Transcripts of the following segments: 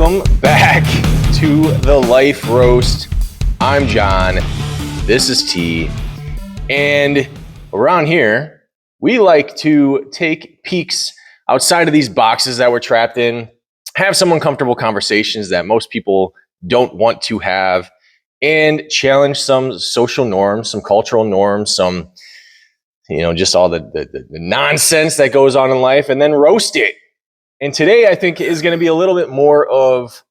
Welcome back to the Life Roast. I'm John. This is T. And around here, we like to take peeks outside of these boxes that we're trapped in, have some uncomfortable conversations that most people don't want to have, and challenge some social norms, some cultural norms, some, just all the nonsense that goes on in life, and then roast it. And today, I think, is going to be a little bit more of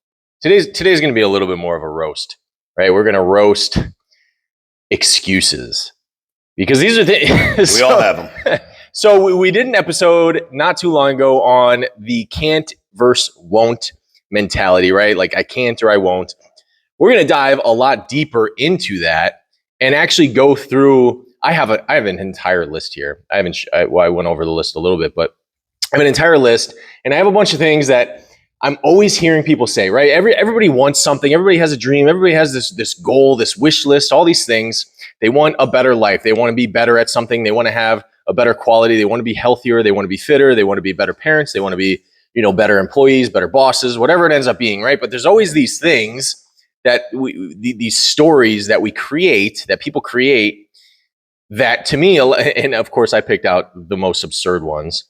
today's going to be a little bit more of a roast, right? We're going to roast excuses because these are things we all have them. So we did an episode not too long ago on the can't versus won't mentality, right? Like I can't or I won't. We're going to dive a lot deeper into that and actually go through. I have an entire list here. I went over the list a little bit, but I have an entire list, and I have a bunch of things that I'm always hearing people say, right? Everybody wants something. Everybody has a dream. Everybody has this goal, this wish list, all these things. They want a better life. They want to be better at something. They want to have a better quality. They want to be healthier. They want to be fitter. They want to be better parents. They want to be, better employees, better bosses, whatever it ends up being, right? But there's always these things that these stories that we create, that people create, that to me, and of course I picked out the most absurd ones,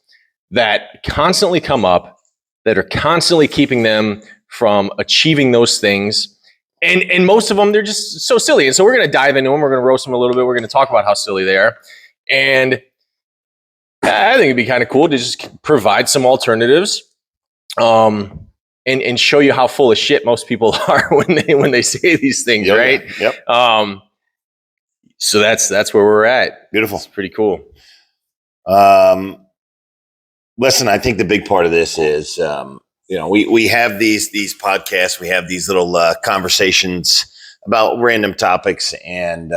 that constantly come up, that are constantly keeping them from achieving those things. And most of them, they're just so silly. And so we're going to dive into them. We're going to roast them a little bit. We're going to talk about how silly they are. And I think it'd be kind of cool to just provide some alternatives and show you how full of shit most people are when they say these things, right? Yep. So that's where we're at. Beautiful. It's pretty cool. Listen, I think the big part of this is, we have these podcasts, we have these little conversations about random topics, and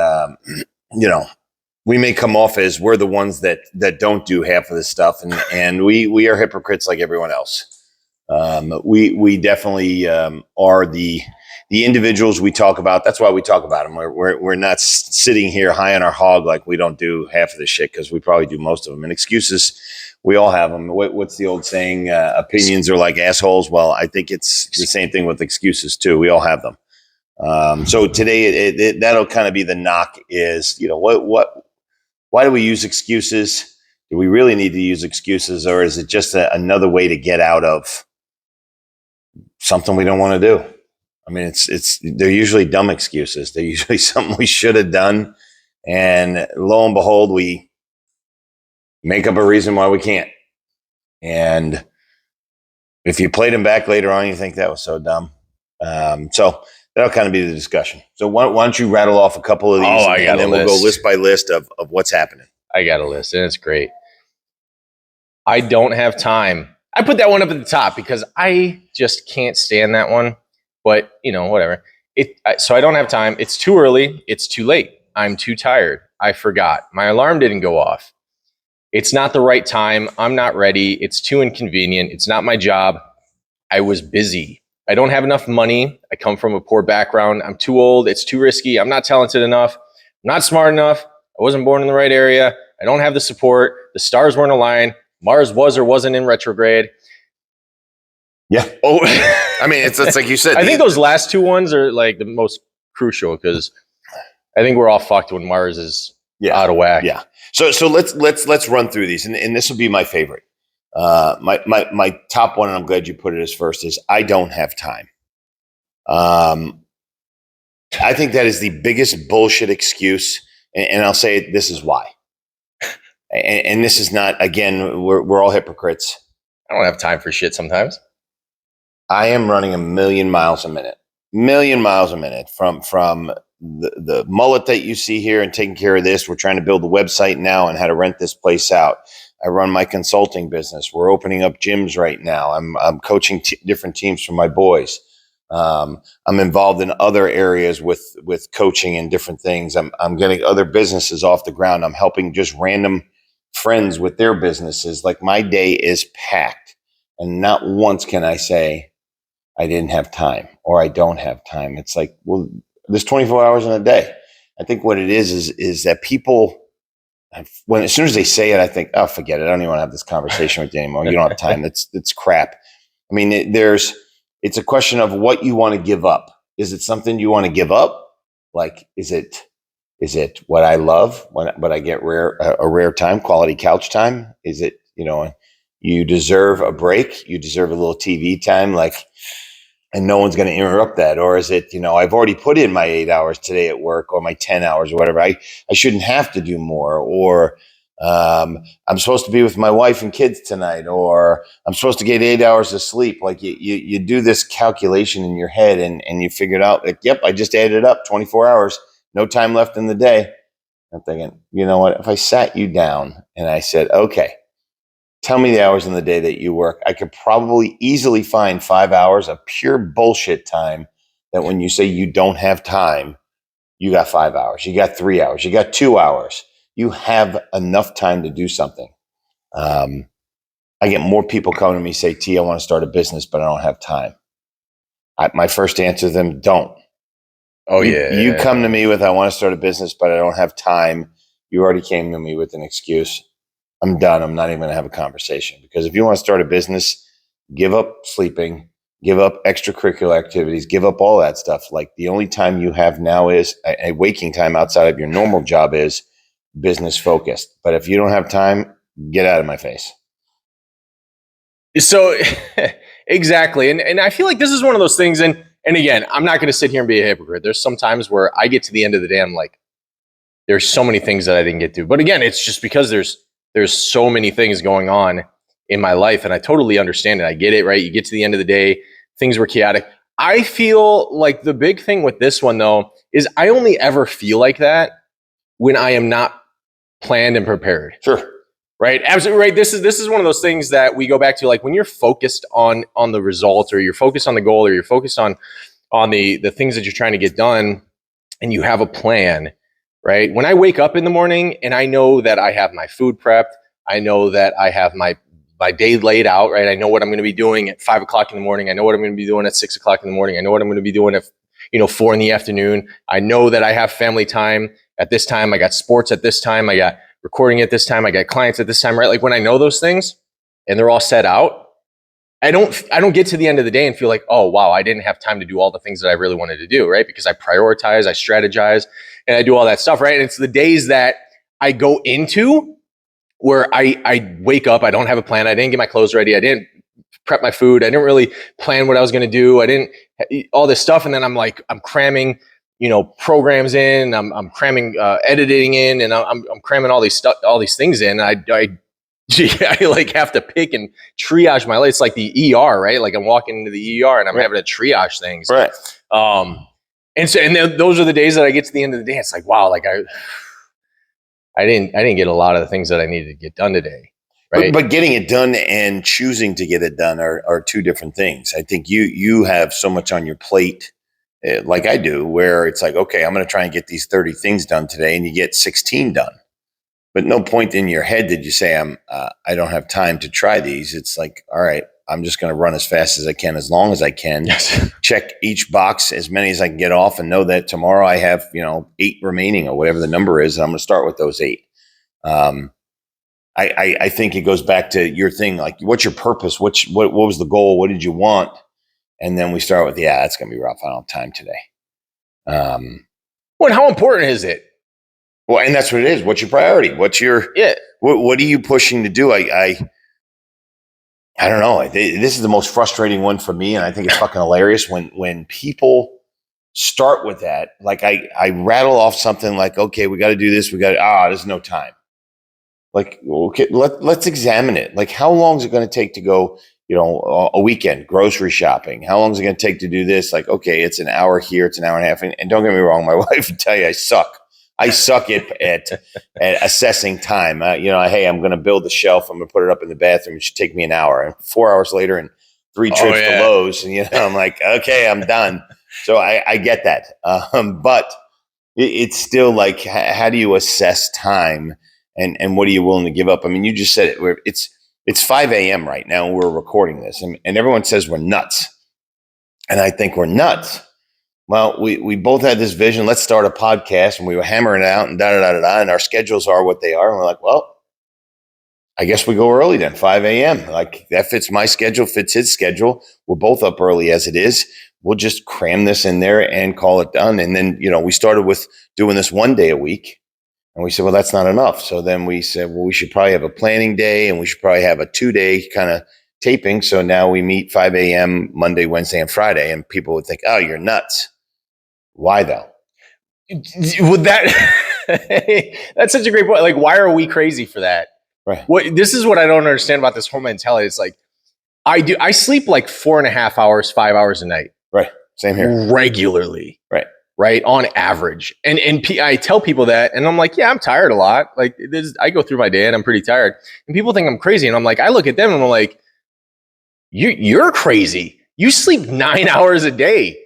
we may come off as we're the ones that don't do half of this stuff, and we are hypocrites like everyone else. We definitely are the individuals we talk about. That's why we talk about them. We're not sitting here high on our hog like we don't do half of this shit, because we probably do most of them. And excuses, we all have them. What's the old saying? Opinions are like assholes. Well, I think it's the same thing with excuses too. We all have them. So today, that'll kind of be the knock. Is why do we use excuses? Do we really need to use excuses, or is it just another way to get out of something we don't want to do? I mean, they're usually dumb excuses. They're usually something we should have done, and lo and behold, we make up a reason why we can't. And if you played them back later on, you think that was so dumb. So that'll kind of be the discussion. So why don't you rattle off a couple of these, and then we'll go list by list of what's happening. I got a list, and it's great. I don't have time. I put that one up at the top because I just can't stand that one. But, whatever. So I don't have time. It's too early. It's too late. I'm too tired. I forgot. My alarm didn't go off. It's not the right time. I'm not ready. It's too inconvenient. It's not my job. I was busy. I don't have enough money. I come from a poor background. I'm too old. It's too risky. I'm not talented enough. I'm not smart enough. I wasn't born in the right area. I don't have the support. The stars weren't aligned. Mars was or wasn't in retrograde. Yeah. Oh, I mean, it's like you said. I think those last two ones are like the most crucial, because I think we're all fucked when Mars is out of whack. Yeah. So let's run through these, and this will be my favorite. My top one, and I'm glad you put it as first, is I don't have time. I think that is the biggest bullshit excuse, and I'll say this is why. And this is not, again, we're all hypocrites. I don't have time for shit sometimes. I am running 1,000,000 miles a minute from the mullet that you see here and taking care of this. We're trying to build a website now and how to rent this place out. I run my consulting business. We're opening up gyms right now. I'm coaching different teams for my boys. I'm involved in other areas with coaching and different things. I'm getting other businesses off the ground. I'm helping just random friends with their businesses. Like, my day is packed, and not once can I say I didn't have time or I don't have time. It's like, well, there's 24 hours in a day. I think what it is that people, as soon as they say it, I think, oh, forget it. I don't even want to have this conversation with you anymore. You don't have time. It's crap. I mean, it's a question of what you want to give up. Is it something you want to give up? Like, is it what I love when I get a rare time, quality couch time? Is it, you deserve a break, you deserve a little TV time, like, and no one's going to interrupt that? Or is it, I've already put in my 8 hours today at work, or my 10 hours or whatever. I shouldn't have to do more. Or I'm supposed to be with my wife and kids tonight, or I'm supposed to get 8 hours of sleep. Like you do this calculation in your head, and you figure it out. Like, yep, I just added up 24 hours, no time left in the day. I'm thinking, you know what? If I sat you down and I said, okay, tell me the hours in the day that you work, I could probably easily find 5 hours of pure bullshit time that when you say you don't have time, you got 5 hours, you got 3 hours, you got 2 hours. You have enough time to do something. I get more people coming to me say, T, I want to start a business, but I don't have time. My first answer to them, don't. Oh, You come to me with, I want to start a business, but I don't have time. You already came to me with an excuse. I'm done. I'm not even going to have a conversation. Because if you want to start a business, give up sleeping, give up extracurricular activities, give up all that stuff. Like, the only time you have now is a waking time outside of your normal job is business focused. But if you don't have time, get out of my face. So exactly. And I feel like this is one of those things. And again, I'm not going to sit here and be a hypocrite. There's some times where I get to the end of the day, I'm like, there's so many things that I didn't get to. But again, it's just because there's so many things going on in my life, and I totally understand it. I get it, right? You get to the end of the day, things were chaotic. I feel like the big thing with this one, though, is I only ever feel like that when I am not planned and prepared. Sure. Right. Absolutely right. This is one of those things that we go back to, like when you're focused on the result, or you're focused on the goal, or you're focused on the things that you're trying to get done, and you have a plan, right? When I wake up in the morning and I know that I have my food prepped, I know that I have my day laid out, right? I know what I'm going to be doing at 5 o'clock in the morning. I know what I'm going to be doing at 6 o'clock in the morning. I know what I'm going to be doing at 4 in the afternoon. I know that I have family time at this time. I got sports at this time. I got recording at this time. I got clients at this time, right? Like when I know those things and they're all set out, I don't get to the end of the day and feel like, oh, wow, I didn't have time to do all the things that I really wanted to do, right? Because I prioritize, I strategize, and I do all that stuff, right? And it's the days that I go into where I wake up, I don't have a plan. I didn't get my clothes ready. I didn't prep my food. I didn't really plan what I was going to do. I didn't all this stuff. And then I'm cramming, programs in, I'm cramming editing in, and I'm cramming all these things in. I like have to pick and triage my life. It's like the ER, right? Like I'm walking into the ER and I'm having to triage things. Right. And then those are the days that I get to the end of the day. It's like, wow, like I didn't get a lot of the things that I needed to get done today. Right. But getting it done and choosing to get it done are two different things. I think you have so much on your plate, like I do, where it's like, okay, I'm going to try and get these 30 things done today, and you get 16 done. But no point in your head did you say, I don't have time to try these. It's like, all right, I'm just going to run as fast as I can, as long as I can. Yes. Check each box, as many as I can get off, and know that tomorrow I have 8 remaining, or whatever the number is, and I'm going to start with those 8. I think it goes back to your thing, like, what's your purpose? What was the goal? What did you want? And then we start with, that's going to be rough. I don't have time today. Well, how important is it? Well, and that's what it is. What's your priority? What's your, what are you pushing to do? I don't know. This is the most frustrating one for me. And I think it's fucking hilarious when people start with that. Like I rattle off something like, okay, we got to do this. There's no time. Like, okay, let's examine it. Like, how long is it going to take to go, a weekend grocery shopping? How long is it going to take to do this? Like, okay, it's an hour here, it's an hour and a half. And don't get me wrong, my wife would tell you I suck. I suck at assessing time. Hey, I'm going to build the shelf. I'm going to put it up in the bathroom. It should take me an hour. And 4 hours later, and 3 trips to Lowe's, and I'm like, okay, I'm done. So I get that. But it's still like, how do you assess time? And what are you willing to give up? I mean, you just said it. It's 5 a.m. right now, and we're recording this, and everyone says we're nuts. And I think we're nuts. Well, we both had this vision. Let's start a podcast, and we were hammering it out, and and our schedules are what they are. And we're like, well, I guess we go early then, 5 a.m. Like that fits my schedule, fits his schedule. We're both up early as it is. We'll just cram this in there and call it done. And then, we started with doing this 1 day a week. And we said, well, that's not enough. So then we said, well, we should probably have a planning day and we should probably have a 2-day kind of taping. So now we meet 5 a.m. Monday, Wednesday, and Friday. And people would think, oh, you're nuts. Why though? Would that that's such a great point. Like, why are we crazy for that? Right. This is what I don't understand about this whole mentality. It's like I sleep like 4.5 hours, 5 hours a night. Right. Same here. Regularly. Right. Right. On average. And I tell people that and I'm like, yeah, I'm tired a lot. Like I go through my day and I'm pretty tired. And people think I'm crazy. And I'm like, I look at them and I'm like, you're crazy. You sleep 9 hours a day.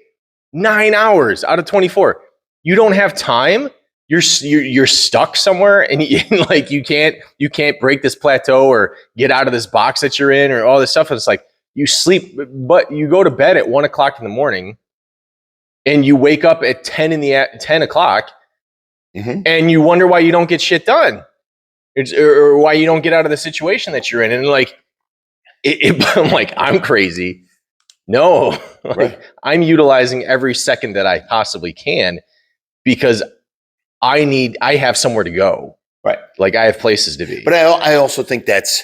9 hours out of 24. You don't have time. You're stuck somewhere and you can't break this plateau or get out of this box that you're in or all this stuff. And it's like you sleep, but you go to bed at 1 o'clock in the morning and you wake up at 10 o'clock and you wonder why you don't get shit done or why you don't get out of the situation that you're in. And like, I'm like, I'm crazy. No, Right. I'm utilizing every second that I possibly can because I have somewhere to go. Right. Like I have places to be. But I also think that's,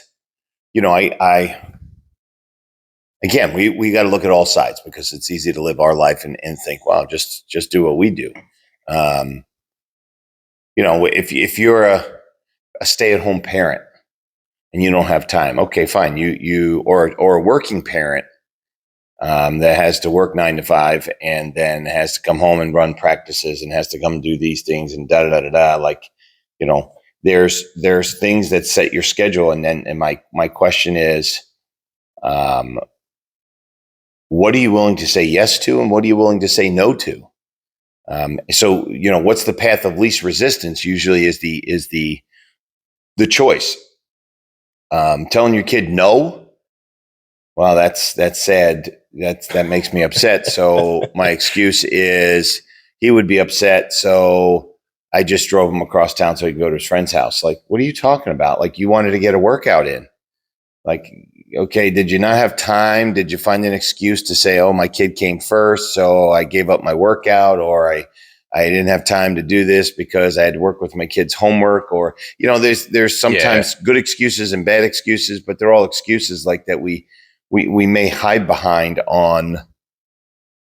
again, we got to look at all sides because it's easy to live our life and think, wow, just do what we do. If you're a stay-at-home parent and you don't have time, okay, fine. You or a working parent that has to work 9 to 5 and then has to come home and run practices and has to come do these things and da da da da. Like, there's things that set your schedule. And my question is, what are you willing to say yes to, and what are you willing to say no to? So what's the path of least resistance? Usually is the choice. Telling your kid no. Wow, that's sad. That makes me upset. So my excuse is he would be upset. So I just drove him across town so he could go to his friend's house. Like, what are you talking about? Like, you wanted to get a workout in. Like, okay, did you not have time? Did you find an excuse to say, oh, my kid came first, so I gave up my workout, or I didn't have time to do this because I had to work with my kid's homework, or, there's sometimes good excuses and bad excuses, but they're all excuses like that we may hide behind on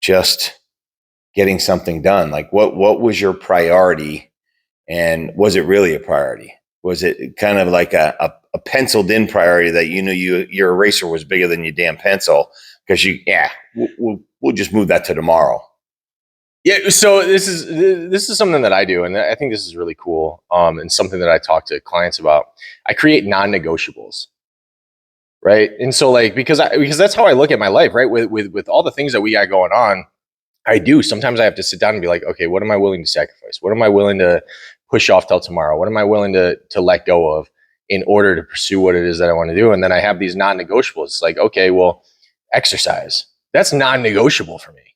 just getting something done. Like what was your priority, and was it really a priority? Was it kind of like a penciled in priority that your eraser was bigger than your damn pencil because we'll just move that to tomorrow? Yeah. So this is something that I do, and I think this is really cool. And something that I talk to clients about. I create non-negotiables. Right. And so because that's how I look at my life, right? With all the things that we got going on, sometimes I have to sit down and be like, okay, what am I willing to sacrifice? What am I willing to push off till tomorrow? What am I willing to let go of in order to pursue what it is that I want to do? And then I have these non-negotiables. It's like, okay, well, exercise. That's non-negotiable for me.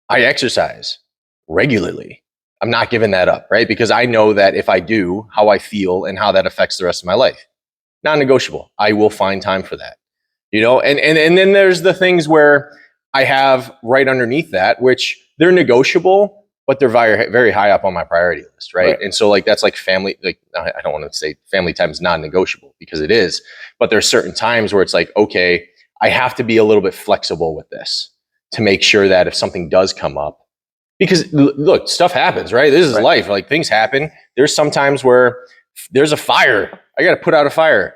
I exercise regularly. I'm not giving that up, right? Because I know that if I do, how I feel and how that affects the rest of my life. Non-negotiable. I will find time for that, and then there's the things where I have right underneath that, which they're negotiable, but they're very, very high up on my priority list. Right. And so that's like family, I don't want to say family time is non-negotiable because it is, but there's certain times where it's like, okay, I have to be a little bit flexible with this to make sure that if something does come up, because look, stuff happens, right? This is life. Like things happen. There's some times where there's a fire. I got to put out a fire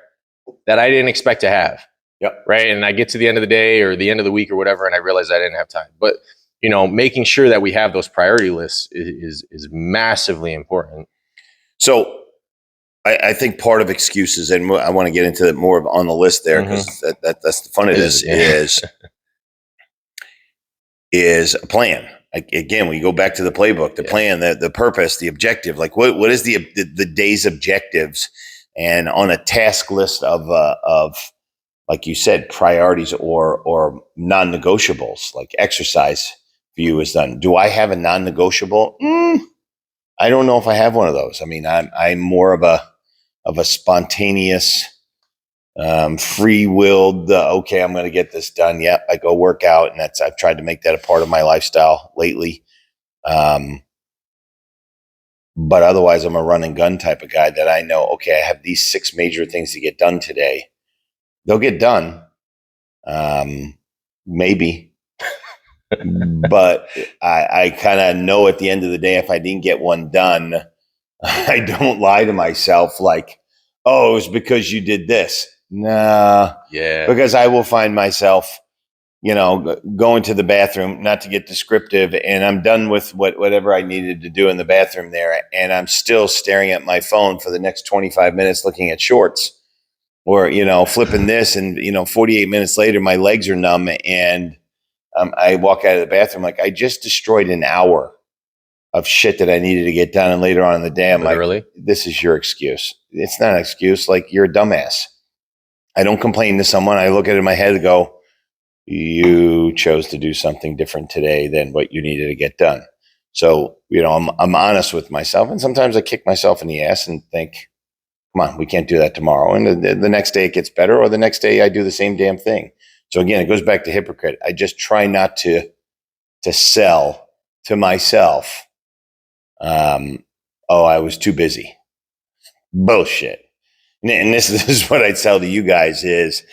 that I didn't expect to have. Yep. Right. And I get to the end of the day or the end of the week or whatever, and I realize I didn't have time. But, making sure that we have those priority lists is massively important. So I think part of excuses, and I want to get into it more on the list there because that's the fun of this is a plan. Again, we go back to the playbook, the plan, the purpose, the objective. Like what is the day's objectives, and on a task list of like you said, priorities or non-negotiables, like exercise for you is done. Do I have a non-negotiable? I don't know if I have one of those. I mean, I'm more of a spontaneous free-willed. Okay, I'm going to get this done. Yep, I go work out, and I've tried to make that a part of my lifestyle lately. But otherwise, I'm a run and gun type of guy that I know. Okay, I have these 6 major things to get done today. They'll get done, maybe. But I kind of know at the end of the day, if I didn't get one done, I don't lie to myself like, oh, it was because you did this. Nah. Yeah. Because I will find myself, going to the bathroom, not to get descriptive, and I'm done with whatever I needed to do in the bathroom there, and I'm still staring at my phone for the next 25 minutes looking at shorts or, flipping this, and, 48 minutes later, my legs are numb, and I walk out of the bathroom like I just destroyed an hour of shit that I needed to get done. And later on in the day, I'm like, this is your excuse. It's not an excuse. Like, you're a dumbass. I don't complain to someone. I look at it in my head and go, you chose to do something different today than what you needed to get done. So, I'm honest with myself. And sometimes I kick myself in the ass and think, come on, we can't do that tomorrow. And the next day it gets better, or the next day I do the same damn thing. So again, it goes back to hypocrite. I just try not to sell to myself. I was too busy. Bullshit. And this is what I tell to you guys is,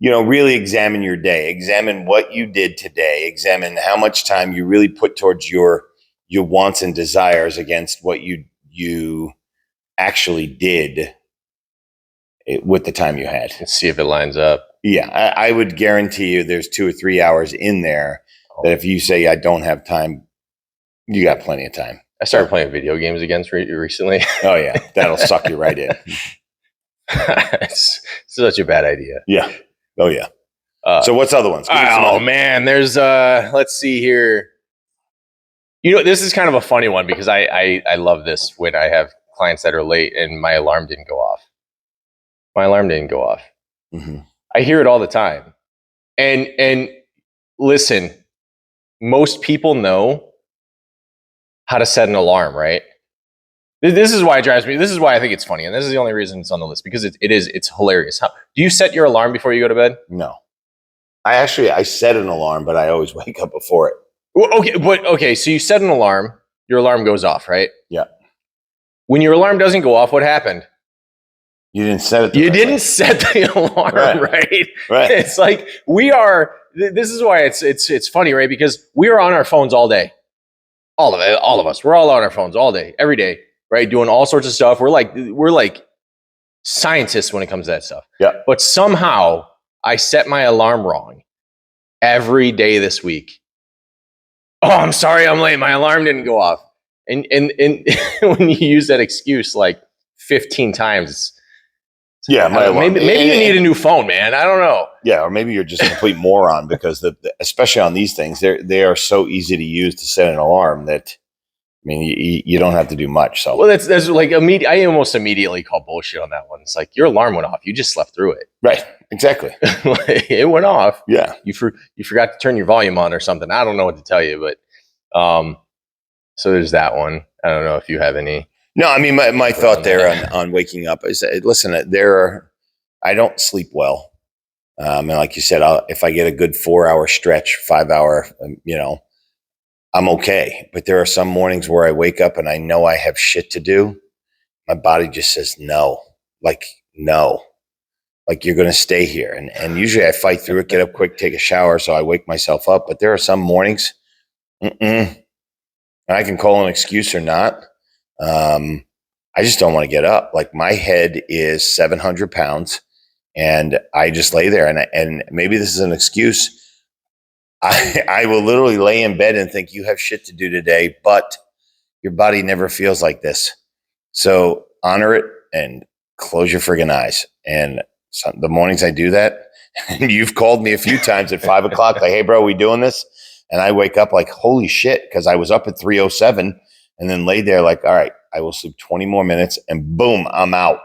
really examine your day. Examine what you did today. Examine how much time you really put towards your wants and desires against what you actually did with the time you had. Let's see if it lines up. Yeah, I would guarantee you there's 2 or 3 hours in there that if you say I don't have time, you got plenty of time. I started playing video games again recently. Oh, yeah. That'll suck you right in. It's such a bad idea. Yeah. Oh, yeah. So what's other ones? Oh, man. There's, let's see here. This is kind of a funny one because I love this when I have clients that are late and my alarm didn't go off. Mm-hmm. I hear it all the time. And listen, most people know how to set an alarm, right? This is why it drives me. This is why I think it's funny. And this is the only reason it's on the list, because it's hilarious. Do you set your alarm before you go to bed? No. I set an alarm, but I always wake up before it. Well, okay. So you set an alarm, your alarm goes off, right? Yeah. When your alarm doesn't go off, what happened? You didn't set it. You didn't set the alarm, right? Right. It's like this is why it's funny, right? Because we are on our phones all day. All of us. We're all on our phones all day, every day, right? Doing all sorts of stuff. We're like scientists when it comes to that stuff. Yeah. But somehow I set my alarm wrong every day this week. Oh, I'm sorry, I'm late. My alarm didn't go off. And when you use that excuse like 15 times, yeah, maybe you need a new phone, man. I don't know. Yeah, or maybe you're just a complete moron because especially on these things, they are so easy to use to set an alarm that, I mean, you don't have to do much. So well, that's like immediate. I almost immediately call bullshit on that one. It's like your alarm went off. You just slept through it. Right. Exactly. It went off. Yeah. You forgot to turn your volume on or something. I don't know what to tell you, but so there's that one. I don't know if you have any. No, I mean, my thought there on waking up is, listen, I don't sleep well. And like you said, if I get a good 4-hour stretch, 5-hour, I'm okay. But there are some mornings where I wake up and I know I have shit to do. My body just says no, like you're going to stay here. And usually I fight through it, get up quick, take a shower. So I wake myself up. But there are some mornings, and I can call an excuse or not. I just don't want to get up. Like, my head is 700 pounds and I just lay there, and maybe this is an excuse. I will literally lay in bed and think, you have shit to do today, but your body never feels like this. So honor it and close your friggin' eyes. And the mornings I do that, and you've called me a few times at 5 o'clock, like, hey bro, we doing this? And I wake up like, holy shit. Cause I was up at 3:07 and then laid there like, all right, I will sleep 20 more minutes and boom, I'm out.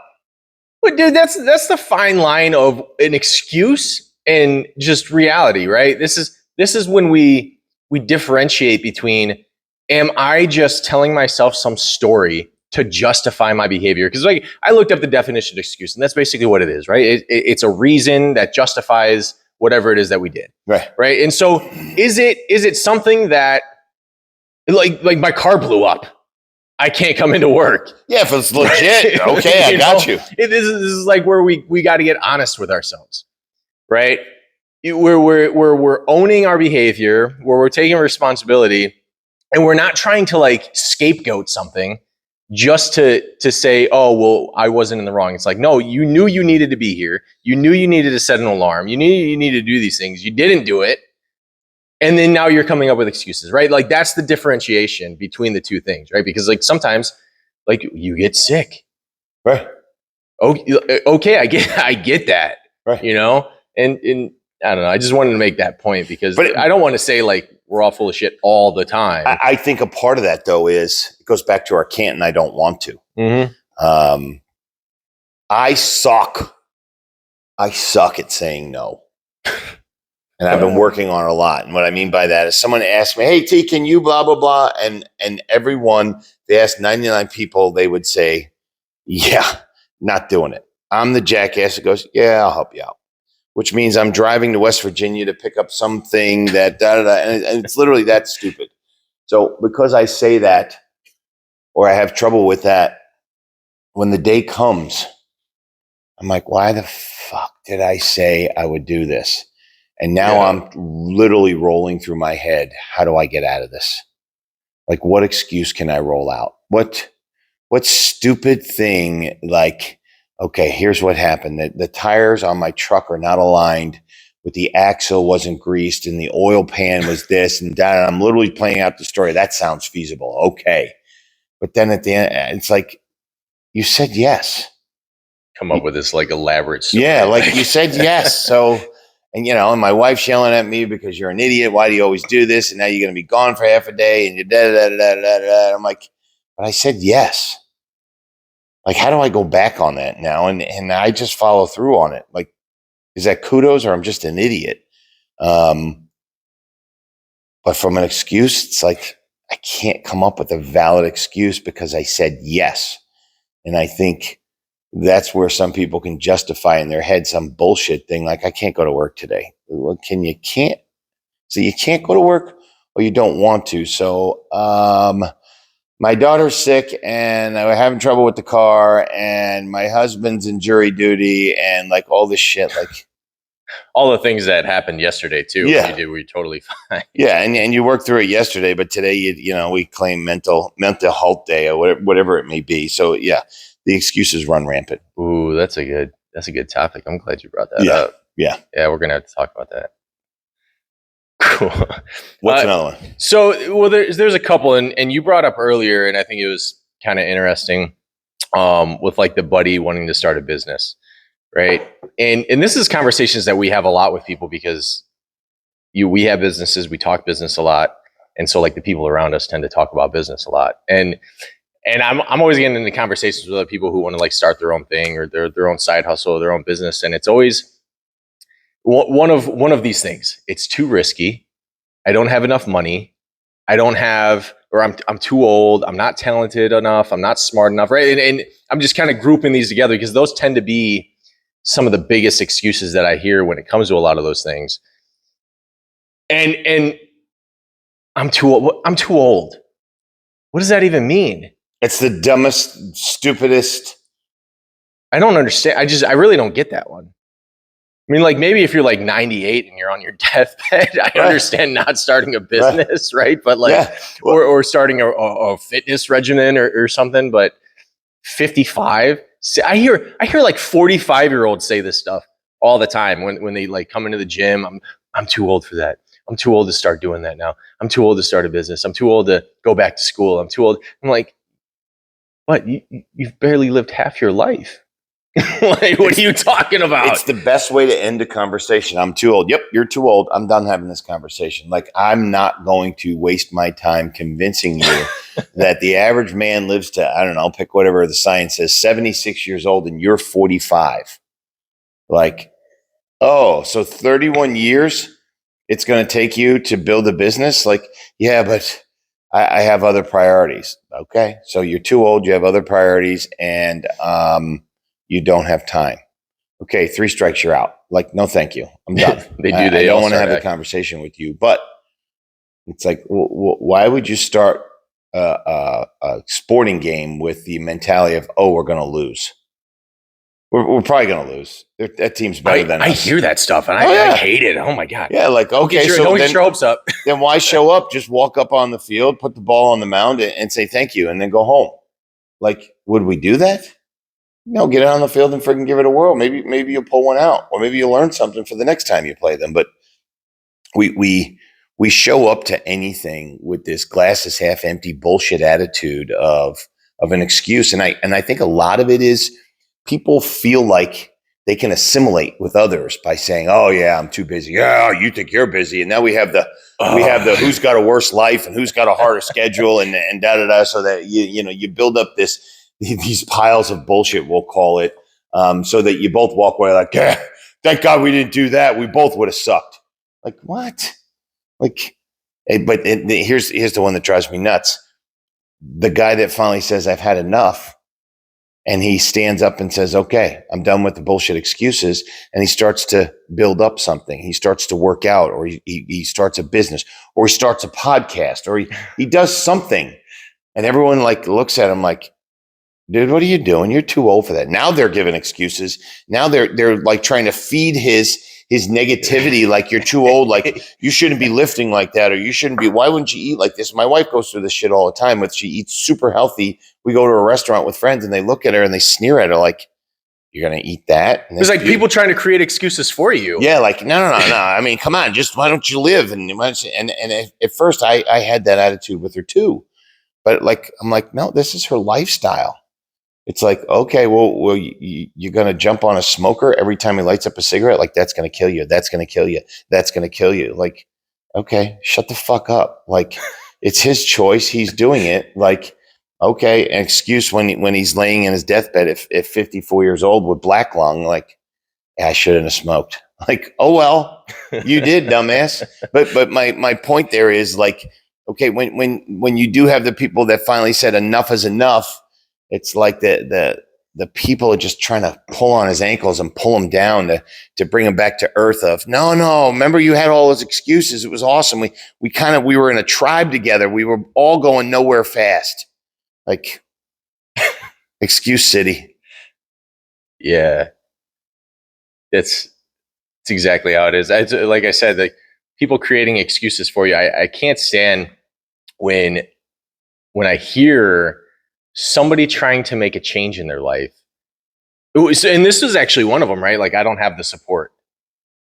But dude, that's the fine line of an excuse and just reality, right? This is when we differentiate between, am I just telling myself some story to justify my behavior. Because like I looked up the definition of excuse, and that's basically what it is, right? It's a reason that justifies whatever it is that we did, right? And so, is it something that like my car blew up? I can't come into work. Yeah, if it's legit, okay, I got you. This is like where we got to get honest with ourselves, right? We're owning our behavior, where we're taking responsibility, and we're not trying to like scapegoat something just to say, oh, well, I wasn't in the wrong. It's like, no, you knew you needed to be here. You knew you needed to set an alarm. You knew you needed to do these things. You didn't do it. And then now you're coming up with excuses, right? Like that's the differentiation between the two things, right? Because like sometimes like you get sick. Right. Okay, I get that. Right. You know? And I don't know. I just wanted to make that point because I don't want to say like we're all full of shit all the time. I think a part of that though is it goes back to our can't and I don't want to. Mm-hmm. I suck at saying no. And I've been working on it a lot. And what I mean by that is someone asked me, hey, T, can you blah, blah, blah? And everyone, they asked 99 people, they would say, yeah, not doing it. I'm the jackass that goes, yeah, I'll help you out. Which means I'm driving to West Virginia to pick up something that da-da-da. And it's literally that stupid. So because I say that, or I have trouble with that, when the day comes, I'm like, why the fuck did I say I would do this? And now I'm literally rolling through my head. How do I get out of this? Like, what excuse can I roll out? What stupid thing? Like, okay, here's what happened. The tires on my truck are not aligned with the axle wasn't greased and the oil pan was this and that. And I'm literally playing out the story. That sounds feasible. Okay. But then at the end, it's like, you said yes. Come up with this like elaborate story. Yeah, like you said yes. So... And, you know, and my wife's yelling at me because you're an idiot. Why do you always do this? And now you're going to be gone for half a day and you're da-da-da-da-da-da. I'm like, but I said yes. Like, how do I go back on that now? And I just follow through on it. Like, is that kudos or I'm just an idiot? But from an excuse, it's like, I can't come up with a valid excuse because I said yes. And I think that's where some people can justify in their head some bullshit thing like I can't go to work today. Well, can't. So you can't go to work or you don't want to. So my daughter's sick and I'm having trouble with the car and my husband's in jury duty and like all this shit. Like all the things that happened yesterday too. Yeah. We're totally fine. Yeah, and you worked through it yesterday, but today you know we claim mental health day or whatever it may be. So yeah. The excuses run rampant. Ooh, that's a good topic. I'm glad you brought that up. Yeah. We're gonna have to talk about that. Cool. What's another one? So, well, there's a couple, and you brought up earlier, and I think it was kind of interesting, with like the buddy wanting to start a business, right? And this is conversations that we have a lot with people because we have businesses, we talk business a lot, and so like the people around us tend to talk about business a lot, and I'm always getting into conversations with other people who want to like start their own thing or their own side hustle or their own business. And it's always one of these things. It's too risky. I don't have enough money. I'm too old. I'm not talented enough. I'm not smart enough. Right. And I'm just kind of grouping these together because those tend to be some of the biggest excuses that I hear when it comes to a lot of those things. And I'm too old. What does that even mean? It's the dumbest, stupidest. I don't understand. I really don't get that one. I mean, like maybe if you're like 98 and you're on your deathbed, I understand not starting a business, right? But like, or starting a fitness regimen or something. But 55, I hear like 45-year-olds say this stuff all the time when they like come into the gym. I'm too old for that. I'm too old to start doing that now. I'm too old to start a business. I'm too old to go back to school. I'm too old. I'm like, what? You've barely lived half your life. Like, what are you talking about? It's the best way to end a conversation. I'm too old. Yep, you're too old. I'm done having this conversation. Like, I'm not going to waste my time convincing you that the average man lives to, I don't know, pick whatever the science says, 76 years old and you're 45. Like, oh, so 31 years it's going to take you to build a business? Like, yeah, but I have other priorities. Okay. So you're too old. You have other priorities and you don't have time. Okay. 3 strikes, you're out. Like, no, thank you. I'm done. I don't want to have a conversation with you. But it's like, why would you start a sporting game with the mentality of, oh, we're going to lose? We're probably going to lose. That team's better than us. I hear that stuff and I hate it. Oh my God. Yeah. Like, okay. Don't get your hopes up. Then why show up? Just walk up on the field, put the ball on the mound and say thank you and then go home. Like, would we do that? No, get out on the field and freaking give it a whirl. Maybe you'll pull one out or maybe you'll learn something for the next time you play them. But we show up to anything with this glass is half empty bullshit attitude of an excuse. And I think a lot of it is people feel like they can assimilate with others by saying, "Oh yeah, I'm too busy." Yeah, you think you're busy, and now we have the who's got a worse life and who's got a harder schedule, and da da da. So that you build up these piles of bullshit, we'll call it, so that you both walk away like, "Yeah, thank God we didn't do that. We both would have sucked." Like what? Like, but here's the one that drives me nuts. The guy that finally says, "I've had enough." And he stands up and says, okay, I'm done with the bullshit excuses. And he starts to build up something. He starts to work out, or he starts a business, or he starts a podcast, or he does something. And everyone like looks at him like, dude, what are you doing? You're too old for that. Now they're giving excuses. Now they're like trying to feed his negativity. Like, you're too old. Like, you shouldn't be lifting like that, or you shouldn't be. Why wouldn't you eat like this? My wife goes through this shit all the time. She eats super healthy. We go to a restaurant with friends and they look at her and they sneer at her like, you're going to eat that? It's like people trying to create excuses for you. Yeah. Like, no. I mean, come on, just why don't you live? And at first I had that attitude with her too, but like, I'm like, no, this is her lifestyle. It's like, okay, well, you're going to jump on a smoker every time he lights up a cigarette? Like, that's going to kill you. That's going to kill you. That's going to kill you. Like, okay, shut the fuck up. Like, it's his choice. He's doing it. Like, okay, an excuse when he's laying in his deathbed at 54 years old with black lung, like, yeah, I shouldn't have smoked. Like, oh, well, you did, dumbass. But my point there is like, okay, when you do have the people that finally said enough is enough, it's like the people are just trying to pull on his ankles and pull him down to bring him back to earth of, no, remember you had all those excuses. It was awesome. We were in a tribe together. We were all going nowhere fast. Like, excuse city. Yeah. It's exactly how it is. Like I said, like people creating excuses for you. I can't stand when I hear somebody trying to make a change in their life. And this was actually one of them, right? Like, I don't have the support.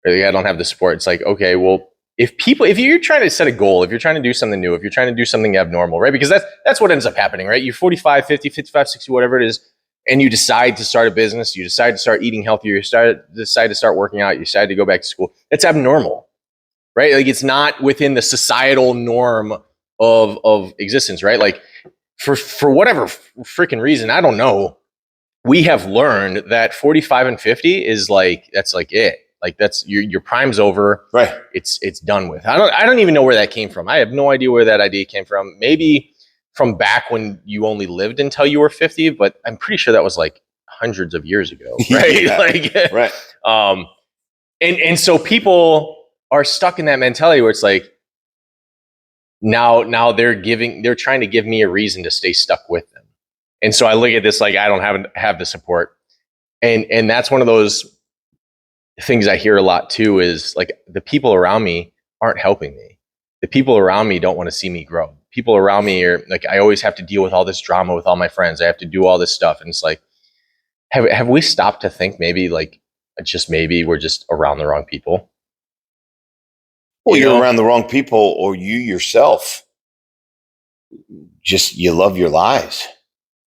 Really, I don't have the support. It's like, okay, well, if you're trying to set a goal, if you're trying to do something new, if you're trying to do something abnormal, right? Because that's what ends up happening, right? You're 45, 50, 55, 60, whatever it is, and you decide to start a business, you decide to start eating healthier, you decide to start working out, you decide to go back to school. That's abnormal, right? Like, it's not within the societal norm of existence, right? Like, for whatever freaking reason, I don't know, we have learned that 45 and 50 is like, that's like it. Like, that's your prime's over. Right. It's done with. I don't even know where that came from. I have no idea where that idea came from. Maybe from back when you only lived until you were 50, but I'm pretty sure that was like hundreds of years ago. Right. Yeah, like, right. And so people are stuck in that mentality where it's like, now they're trying to give me a reason to stay stuck with them. And so I look at this like, I don't have the support. And that's one of those things I hear a lot too, is like, the people around me aren't helping me. The people around me don't want to see me grow. People around me are like, I always have to deal with all this drama with all my friends. I have to do all this stuff. And it's like, have we stopped to think maybe like, just maybe we're just around the wrong people? Or you're around the wrong people, or you yourself, you love your lies.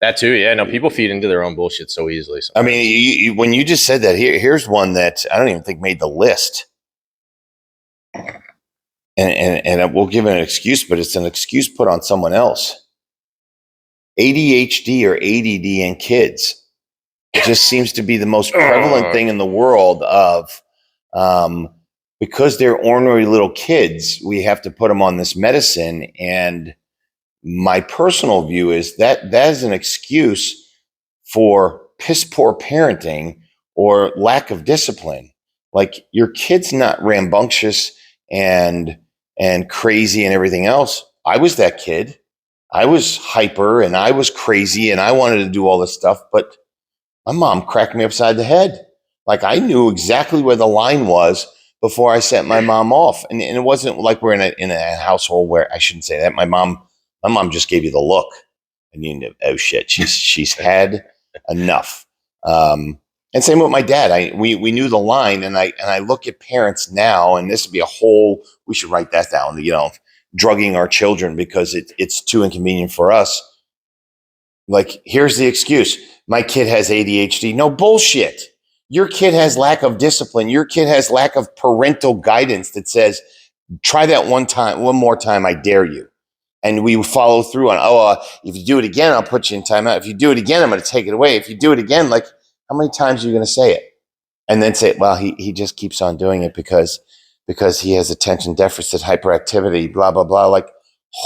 That too, yeah. No, people feed into their own bullshit so easily. Sometimes. I mean, when you just said that, here's one that I don't even think made the list. And we'll give it an excuse, but it's an excuse put on someone else. ADHD or ADD in kids. It just seems to be the most prevalent thing in the world of, because they're ornery little kids, we have to put them on this medicine. And my personal view is that is an excuse for piss poor parenting or lack of discipline. Like, your kid's not rambunctious and crazy and everything else. I was that kid. I was hyper and I was crazy and I wanted to do all this stuff, but my mom cracked me upside the head. Like, I knew exactly where the line was before I sent my mom off. And it wasn't like we're in a household where, I shouldn't say that. My mom just gave you the look and you knew, oh shit, she's had enough. And same with my dad. We knew the line, and I look at parents now, and this would be a whole, we should write that down, drugging our children because it's too inconvenient for us. Like, here's the excuse. My kid has ADHD. No bullshit. Your kid has lack of discipline. Your kid has lack of parental guidance that says, try that one more time, I dare you. And we follow through on, if you do it again, I'll put you in timeout. If you do it again, I'm going to take it away. If you do it again, like, how many times are you going to say it? And then say, well, he just keeps on doing it because he has attention deficit hyperactivity, blah, blah, blah. Like,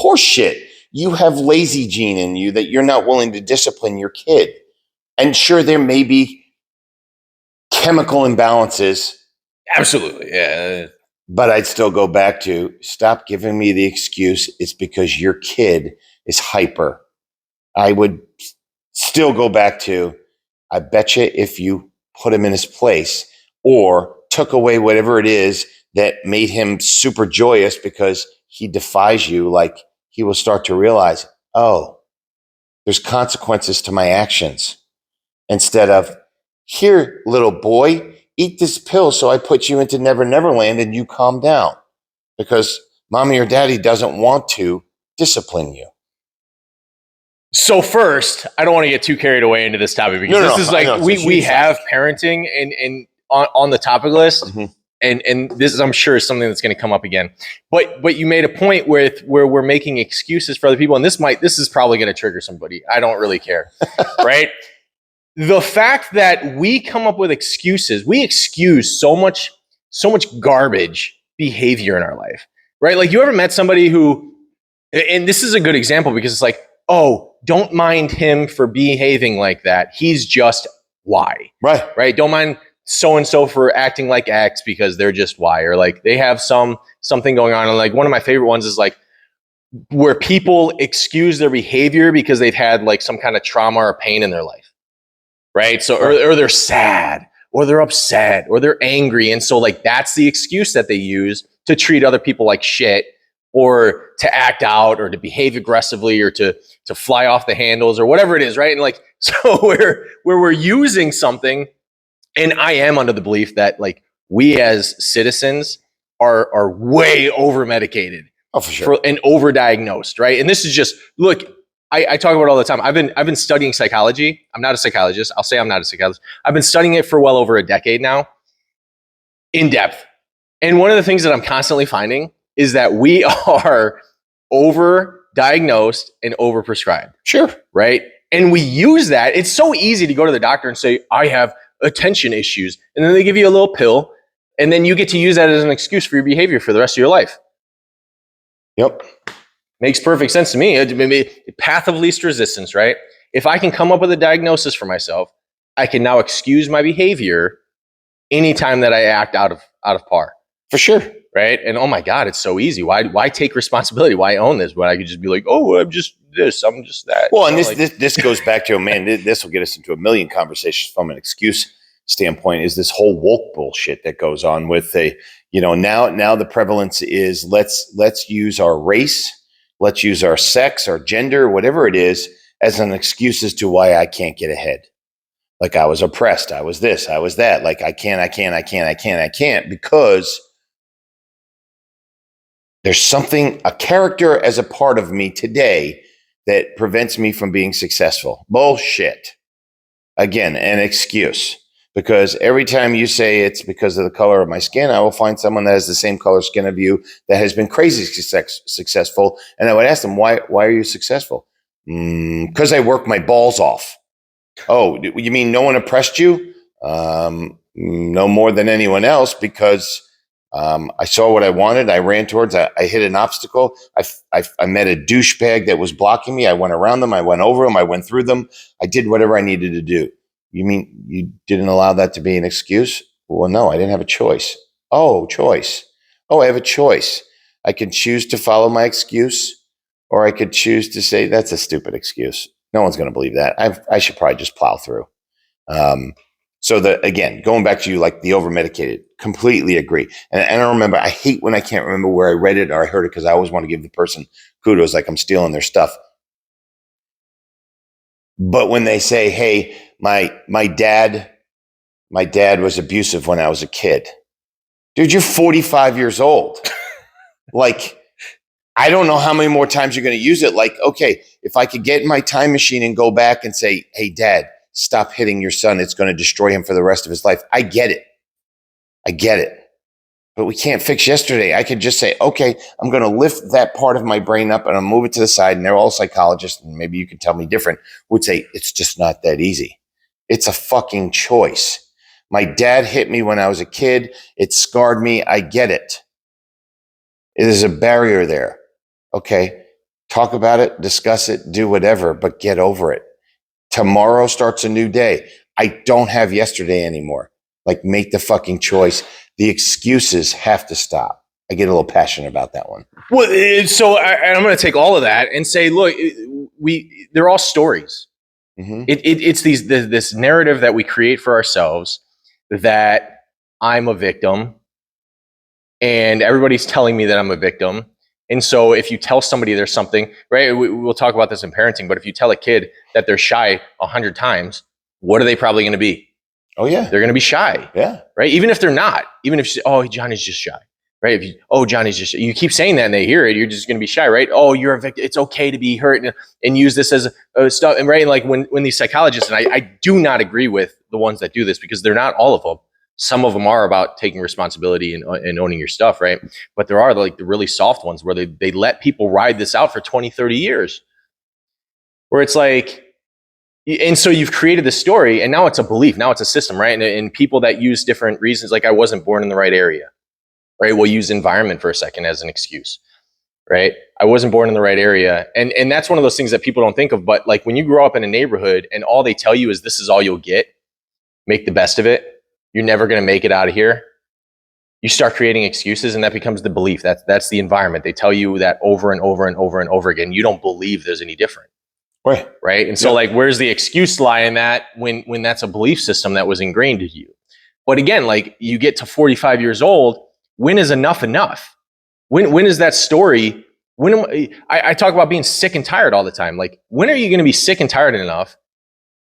horseshit. You have lazy gene in you that you're not willing to discipline your kid. And sure, there may be chemical imbalances. Absolutely. Yeah. But I'd still go back to, stop giving me the excuse it's because your kid is hyper. I would still go back to, I bet you if you put him in his place or took away whatever it is that made him super joyous because he defies you, like, he will start to realize, oh, there's consequences to my actions. Instead of, here, little boy, eat this pill so I put you into Never Never Land and you calm down. Because mommy or daddy doesn't want to discipline you. So first, I don't want to get too carried away into this topic because this is like, we have parenting and on the topic list. Mm-hmm. And this is, I'm sure, is something that's going to come up again. But you made a point where we're making excuses for other people, and this is probably going to trigger somebody. I don't really care, right? The fact that we come up with excuses, we excuse so much garbage behavior in our life, right? Like, you ever met somebody who, and this is a good example because it's like, oh, don't mind him for behaving like that. He's just Y, right? Don't mind so-and-so for acting like X because they're just Y, or like they have something going on. And like, one of my favorite ones is like where people excuse their behavior because they've had like some kind of trauma or pain in their life, right? So, or they're sad, or they're upset, or they're angry. And so like, that's the excuse that they use to treat other people like shit, or to act out, or to behave aggressively, or to fly off the handles, or whatever it is, right? And like, so where we're using something. And I am under the belief that like we as citizens are way over medicated, for sure, and overdiagnosed, right? And this is just, look, I talk about it all the time. I've been studying psychology. I'm not a psychologist. I'll say I'm not a psychologist. I've been studying it for well over a decade now, in depth. And one of the things that I'm constantly finding is that we are overdiagnosed and overprescribed. Sure, right? And we use that. It's so easy to go to the doctor and say, I have attention issues. And then they give you a little pill, and then you get to use that as an excuse for your behavior for the rest of your life. Yep. Makes perfect sense to me. Path of least resistance, right? If I can come up with a diagnosis for myself, I can now excuse my behavior anytime that I act out of par. For sure. Right? And oh my God, it's so easy. Why take responsibility? Why own this? When I could just be like, oh, I'm just this, I'm just that. Well, and this goes back to, this will get us into a million conversations from an excuse standpoint, is this whole woke bullshit that goes on with now the prevalence is let's use our race, let's use our sex, our gender, whatever it is, as an excuse as to why I can't get ahead. Like, I was oppressed, I was this, I was that. Like, I can't because there's something, a character as a part of me today that prevents me from being successful. Bullshit. Again, an excuse. Because every time you say it's because of the color of my skin, I will find someone that has the same color skin of you that has been crazy successful. And I would ask them, why are you successful? Because I work my balls off. Oh, you mean no one oppressed you? No more than anyone else, because I saw what I wanted. I ran towards. I hit an obstacle. I met a douchebag that was blocking me. I went around them. I went over them. I went through them. I did whatever I needed to do. You mean you didn't allow that to be an excuse? Well, no, I didn't have a choice. Oh, choice. Oh, I have a choice. I could choose to follow my excuse, or I could choose to say that's a stupid excuse. No one's going to believe that. I should probably just plow through. So again, going back to you, like the over-medicated, completely agree. And I remember, I hate when I can't remember where I read it or I heard it, because I always want to give the person kudos, like I'm stealing their stuff. But when they say, hey, my dad was abusive when I was a kid. Dude, you're 45 years old. Like, I don't know how many more times you're going to use it. Like, okay, if I could get in my time machine and go back and say, hey, Dad, stop hitting your son. It's going to destroy him for the rest of his life. I get it. But we can't fix yesterday. I could just say, okay, I'm going to lift that part of my brain up and I'll move it to the side. And they're all psychologists, and maybe you can tell me different, would say, it's just not that easy. It's a fucking choice. My dad hit me when I was a kid. It scarred me. I get it. There's a barrier there. Okay, talk about it, discuss it, do whatever, but get over it. Tomorrow starts a new day. I don't have yesterday anymore. Like, make the fucking choice. The excuses have to stop. I get a little passionate about that one. Well, so I'm going to take all of that and say, look, they're all stories. Mm-hmm. It's this narrative that we create for ourselves that I'm a victim and everybody's telling me that I'm a victim. And so if you tell somebody there's something, right, we'll talk about this in parenting, but if you tell a kid that they're shy 100 times, what are they probably going to be? Oh, yeah. They're going to be shy. Yeah. Right? Even if they're not. Even if, oh, Johnny's just shy. Right? Johnny's just shy. You keep saying that and they hear it, you're just going to be shy, right? Oh, you're a victim. It's okay to be hurt and use this as stuff. And right, like when these psychologists, and I do not agree with the ones that do this, because they're not all of them. Some of them are about taking responsibility and owning your stuff, right? But there are like the really soft ones where they let people ride this out for 20, 30 years. Where it's like, and so you've created this story and now it's a belief, now it's a system, right? And people that use different reasons, like I wasn't born in the right area, right? We'll use environment for a second as an excuse, right? I wasn't born in the right area. And that's one of those things that people don't think of, but like when you grow up in a neighborhood and all they tell you is this is all you'll get, make the best of it. You're never going to make it out of here. You start creating excuses and that becomes the belief. That's the environment. They tell you that over and over and over and over again. You don't believe there's any different. Right. And so like, where's the excuse lie in that when that's a belief system that was ingrained in you? But again, like you get to 45 years old, when is enough enough? When is that story? I talk about being sick and tired all the time. Like, when are you going to be sick and tired enough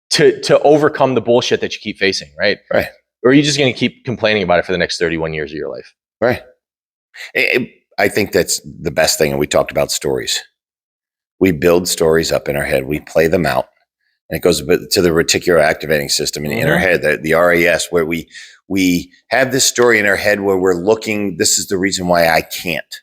to overcome the bullshit that you keep facing? Right. Or are you just going to keep complaining about it for the next 31 years of your life? Right. I think that's the best thing. And we talked about stories. We build stories up in our head. We play them out. And it goes to the reticular activating system in our head, the RAS, where we have this story in our head where we're looking, this is the reason why I can't.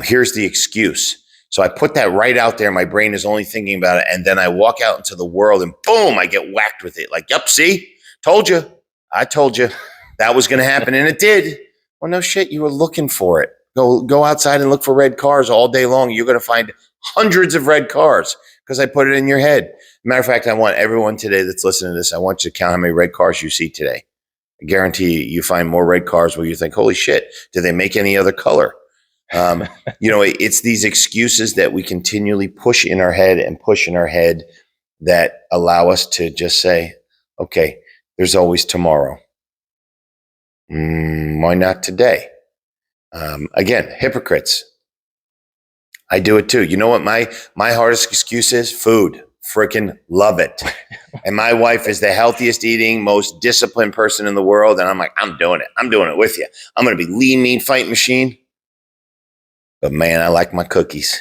Here's the excuse. So I put that right out there. My brain is only thinking about it. And then I walk out into the world and boom, I get whacked with it. Like, yep, see, told you. I told you that was going to happen, and it did. Well, no shit, you were looking for it. Go outside and look for red cars all day long. You're going to find hundreds of red cars because I put it in your head. Matter of fact, I want everyone today that's listening to this, I want you to count how many red cars you see today. I guarantee you find more red cars where you think, holy shit, do they make any other color? It's these excuses that we continually push in our head that allow us to just say, okay, there's always tomorrow. Why not today? Again, hypocrites. I do it too. You know what my hardest excuse is? Food. Freaking love it. And my wife is the healthiest eating, most disciplined person in the world. And I'm like, I'm doing it. I'm doing it with you. I'm going to be lean, mean fight machine. But man, I like my cookies.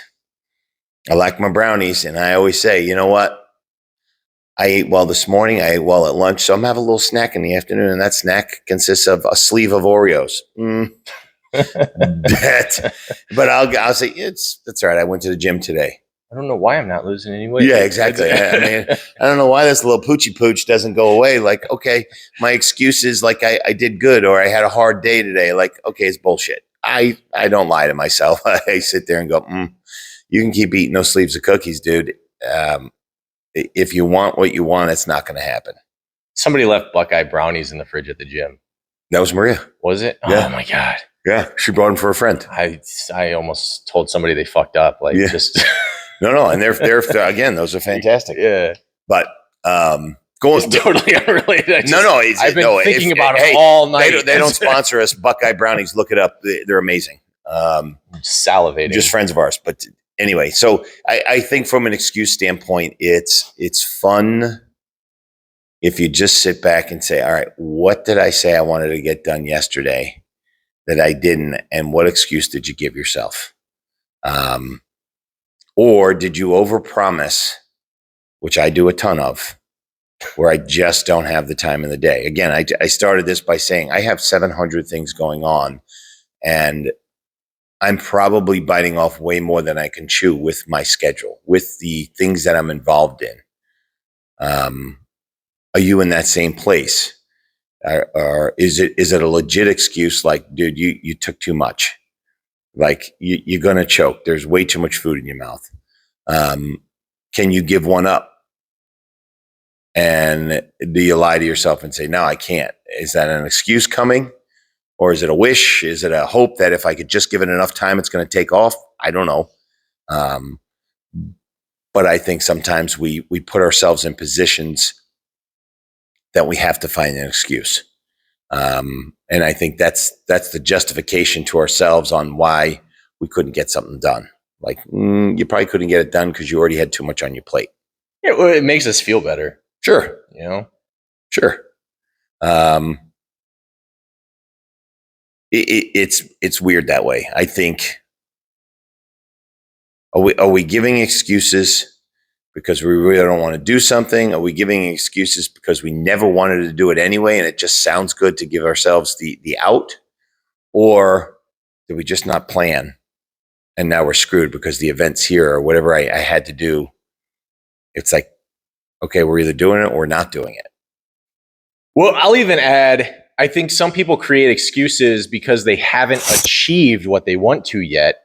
I like my brownies. And I always say, you know what? I ate well this morning. I ate well at lunch. So I'm going to have a little snack in the afternoon. And that snack consists of a sleeve of Oreos. Bet. But I'll say, that's all right. I went to the gym today. I don't know why I'm not losing any weight. Yeah, exactly. I mean, I don't know why this little poochy pooch doesn't go away. Like, okay, my excuse is like I did good or I had a hard day today. Like, okay, it's bullshit. I don't lie to myself. I sit there and go, you can keep eating those sleeves of cookies, dude. If you want what you want, it's not going to happen. Somebody left Buckeye brownies in the fridge at the gym. That was Maria. Was it? Yeah. Oh my God. Yeah, she brought them for a friend. I almost told somebody they fucked up. Like just no, and they're again, those are fantastic. Yeah, but going it's totally unrelated. I've been thinking about it all night. They don't sponsor us. Buckeye brownies, look it up. They're amazing. Salivating. Just friends of ours. But anyway, so I think from an excuse standpoint, it's fun if you just sit back and say, all right, what did I say I wanted to get done yesterday that I didn't, and what excuse did you give yourself? Or did you overpromise, which I do a ton of, where I just don't have the time in the day? Again, I started this by saying I have 700 things going on, and I'm probably biting off way more than I can chew with my schedule, with the things that I'm involved in. Are you in that same place? Or is it a legit excuse like, dude, you took too much? Like you're going to choke. There's way too much food in your mouth. Can you give one up? And do you lie to yourself and say, no, I can't? Is that an excuse coming? Or is it a wish? Is it a hope that if I could just give it enough time, it's going to take off? I don't know. But I think sometimes we put ourselves in positions that we have to find an excuse. And I think that's the justification to ourselves on why we couldn't get something done. Like, you probably couldn't get it done because you already had too much on your plate. Yeah, well, it makes us feel better. Sure. You know? Sure. It's weird that way. I think, are we giving excuses because we really don't want to do something? Are we giving excuses because we never wanted to do it anyway and it just sounds good to give ourselves the out? Or did we just not plan and now we're screwed because the event's here or whatever I had to do? It's like, okay, we're either doing it or we're not doing it. Well, I'll even add, I think some people create excuses because they haven't achieved what they want to yet.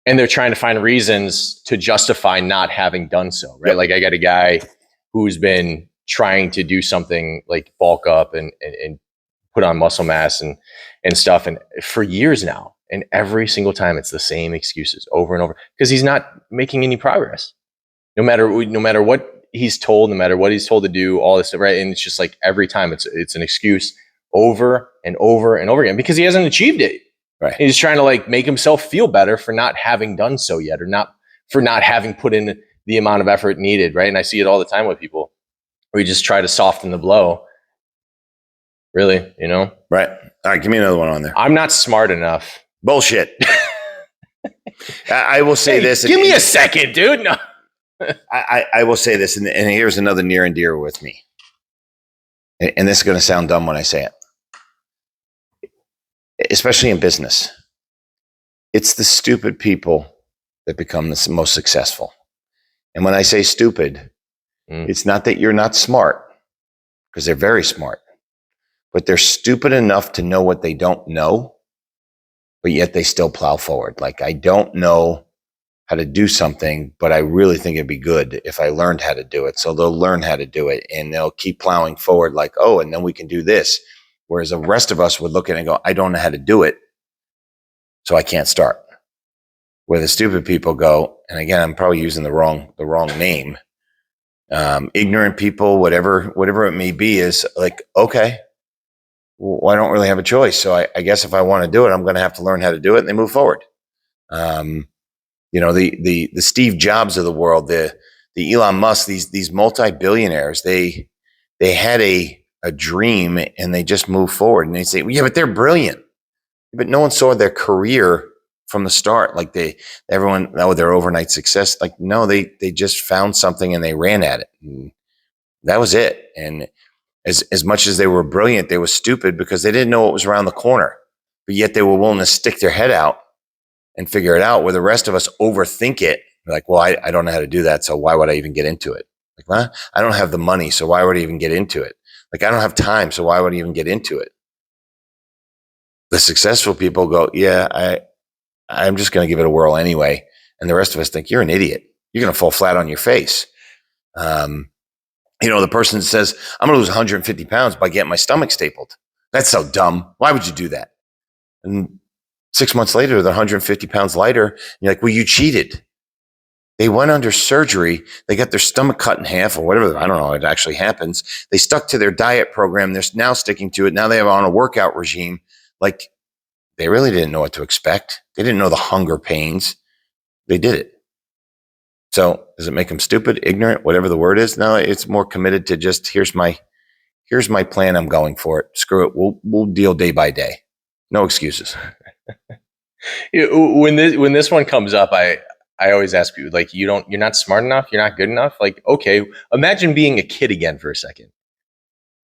And they're trying to find reasons to justify not having done so, right? Yep. Like I got a guy who's been trying to do something like bulk up and put on muscle mass and stuff, and for years now. And every single time it's the same excuses over and over because he's not making any progress. No matter what he's told, no matter what he's told to do, all this stuff, right? And it's just like every time it's an excuse over and over and over again because he hasn't achieved it. Right. He's trying to like make himself feel better for not having done so yet, or not having put in the amount of effort needed, right? And I see it all the time with people where you just try to soften the blow. Really, you know? Right. All right, give me another one on there. I'm not smart enough. Bullshit. I will say this. Give me a second, dude. No. I will say this, and here's another near and dear with me. And this is going to sound dumb when I say it. Especially in business, it's the stupid people that become the most successful. And when I say stupid, it's not that you're not smart, because they're very smart, but they're stupid enough to know what they don't know, but yet they still plow forward. Like, I don't know how to do something, but I really think it'd be good if I learned how to do it. So they'll learn how to do it and they'll keep plowing forward like, oh, and then we can do this. Whereas the rest of us would look at it and go, I don't know how to do it, so I can't start. Where the stupid people go, and again, I'm probably using the wrong name. Ignorant people, whatever it may be, is like, okay, well, I don't really have a choice. So I guess if I want to do it, I'm going to have to learn how to do it, and they move forward. You know, the Steve Jobs of the world, the Elon Musk, these multi-billionaires, they had a dream and they just move forward, and they say, well, yeah, but they're brilliant. But no one saw their career from the start. Like everyone, their overnight success. Like, no, they just found something and they ran at it. And that was it. And as much as they were brilliant, they were stupid because they didn't know what was around the corner, but yet they were willing to stick their head out and figure it out, where the rest of us overthink it Like, well, I don't know how to do that, so why would I even get into it? Like, well, I don't have the money, so why would I even get into it? Like, I don't have time, so why would I even get into it? The successful people go, yeah, I'm just going to give it a whirl anyway. And the rest of us think, you're an idiot. You're going to fall flat on your face. The person says, I'm going to lose 150 pounds by getting my stomach stapled. That's so dumb. Why would you do that? And 6 months later, they're 150 pounds lighter. And you're like, well, you cheated. They went under surgery. They got their stomach cut in half or whatever. I don't know. It actually happens. They stuck to their diet program. They're now sticking to it. Now they have on a workout regime. Like, they really didn't know what to expect. They didn't know the hunger pains. They did it. So does it make them stupid, ignorant, whatever the word is? No, it's more committed to just, here's my plan. I'm going for it. Screw it. We'll deal day by day. No excuses. When this one comes up, I always ask people, like, you're not smart enough. You're not good enough. Like, okay, imagine being a kid again for a second,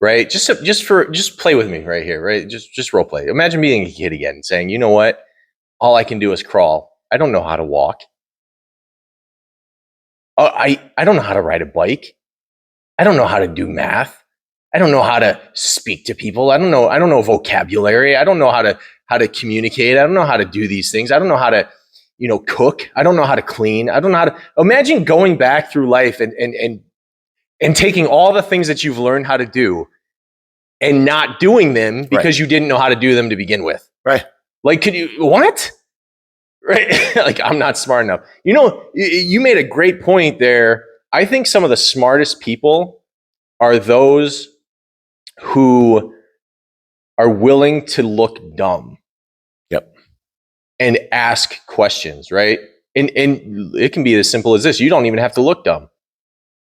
right? Just play with me right here, right? Just role play. Imagine being a kid again and saying, you know what? All I can do is crawl. I don't know how to walk. I don't know how to ride a bike. I don't know how to do math. I don't know how to speak to people. I don't know vocabulary. I don't know how to communicate. I don't know how to do these things. I don't know how to, cook. I don't know how to clean. I don't know how to. Imagine going back through life and taking all the things that you've learned how to do and not doing them because you didn't know how to do them to begin with. Right. Like, what? Right. Like, I'm not smart enough. You made a great point there. I think some of the smartest people are those who are willing to look dumb. Yep. And ask questions, right? And it can be as simple as this. You don't even have to look dumb.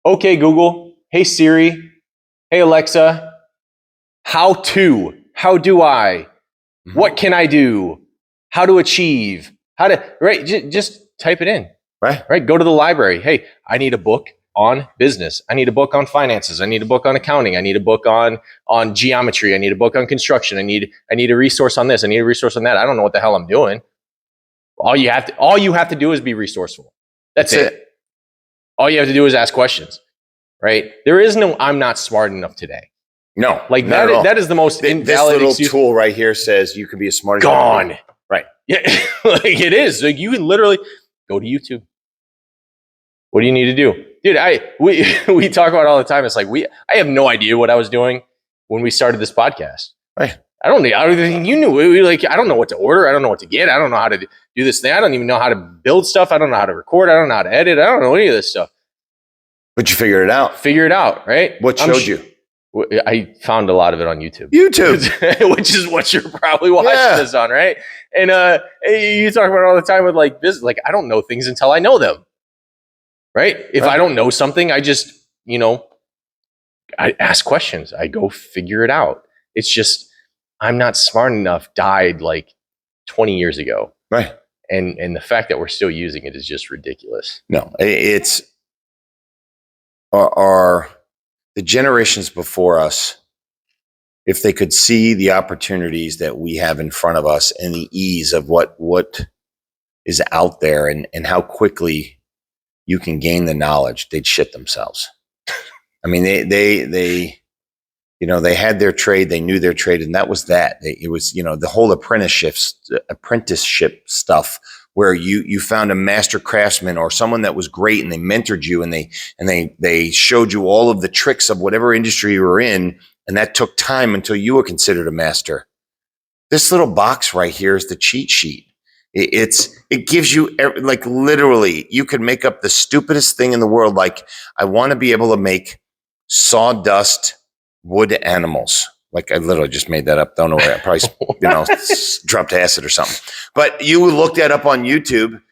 Okay, Google. Hey, Siri. Hey, Alexa. How do I? Mm-hmm. What can I do? How to achieve? Right? Just type it in. Right. Go to the library. Hey, I need a book on business. I need a book on finances. I need a book on accounting. I need a book on geometry. I need a book on construction. I need a resource on this. I need a resource on that. I don't know what the hell I'm doing. All you have to do is be resourceful. That's it. All you have to do is ask questions, right? There is no, I'm not smart enough today. No, like that is the most invalid this little excuse. Tool right here says you can be a smart. Gone. Right. Yeah. Like, it is. Like, you can literally go to YouTube. What do you need to do? Dude, we talk about it all the time. It's like, I have no idea what I was doing when we started this podcast. Right. I don't think you knew. I don't know what to order. I don't know what to get. I don't know how to do this thing. I don't even know how to build stuff. I don't know how to record. I don't know how to edit. I don't know any of this stuff. But you figured it out. right? What showed you? I found a lot of it on YouTube. Which is what you're probably watching this on, right? And you talk about it all the time with like business. Like, I don't know things until I know them, right? If I don't know something, I just, I ask questions. I go figure it out. It's just, I'm not smart enough died like 20 years ago. Right. And the fact that we're still using it is just ridiculous. No, it's the generations before us, if they could see the opportunities that we have in front of us and the ease of what is out there and how quickly you can gain the knowledge, they'd shit themselves. I mean, they had their trade, they knew their trade, and that was that. It was, the whole apprenticeship stuff where you found a master craftsman or someone that was great and they mentored you and they showed you all of the tricks of whatever industry you were in, and that took time until you were considered a master. This little box right here is the cheat sheet. It gives you, like, literally, you could make up the stupidest thing in the world. Like, I want to be able to make sawdust wood animals. Like, I literally just made that up. Don't know where I probably, dropped acid or something. But you look that up on YouTube,